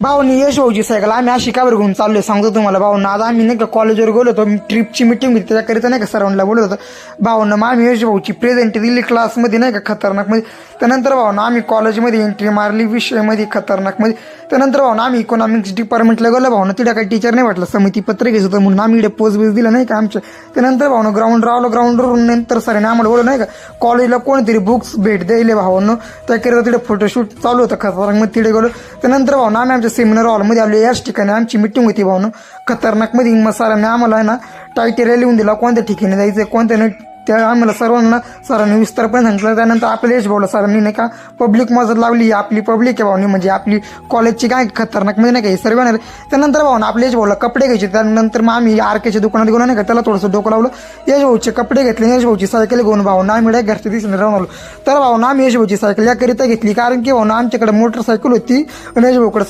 भाऊनी यश भाऊची सायकल आम्ही अशी कावर घेऊन चाललोय सांगतो तुम्हाला. भाऊंना आज आम्ही नाही का कॉलेजवर गेलो होतो, ट्रिपची मिटिंग होती त्याच्याकरिता नाही का सरांना बोलत होतं. भाऊंना मग आम्ही यश भाऊची प्रेझेंट दिली क्लासमध्ये नाही का खतरनाक मध्ये. त्यानंतर भाऊंना आम्ही कॉलेजमध्ये एंट्री मारली विषयमध्ये खतरनाक मध्ये. त्यानंतर भाऊंना आम्ही इकॉनॉमिक्स डिपार्टमेंटला गेलो. भाऊंना तिथे काही टीचर नाही वाटलं, समिती पत्र घ्यायचं होतं म्हणून आम्ही इकडे पोस्ट बेस दिला नाही का आमच्या. त्यानंतर भाऊनं ग्राउंड रावलं, ग्राउंडवरून नंतर सरांनी आम्हाला बोललं नाही का कॉलेजला कोणतरी बुक्स भेट द्यायले भावांनो. त्याकरिता तिथे फोटोशूट चालू होतं खतरनाक मध्ये. तिथे गेलो. त्यानंतर भाऊनं आम्ही आमच्या सेमिनार हॉलमध्ये आलो. याच ठिकाणी आमची मिटिंग होती भाऊनं खतरनाक मध्ये. मग सरांनी आम्हाला आहे ना टायटेरिया लिहून दिला कोणत्या ठिकाणी जायचं कोणत्या नाही. त्या आम्हाला सर्वांना सरांनी विस्तारपणे सांगितलं. त्यानंतर आपल्या यश भाऊला सरांनी नाही का पब्लिक मदत लावली. आपली पब्लिक आहे भाऊनी म्हणजे आपली कॉलेजची काय खतरनाक म्हणजे नाही का हे सर्व येणार. त्यानंतर भाऊन आपल्या यश भाऊला कपडे घ्यायचे. त्यानंतर मग आम्ही आरकेच्या दुकानात गेलो नाही का त्याला थोडंसं डोकं लावलं. यश भाऊचे कपडे घेतले, यश भाऊची सायकल घेऊन भाऊना आम्ही डायरेक्ट घरच्या दिसणे राहून आलो. तर भाऊना आम्ही यश भाऊची सायकल याकरिता घेतली कारण की भाऊना आमच्याकडे मोटरसायकल होती आणि यश भाऊकडे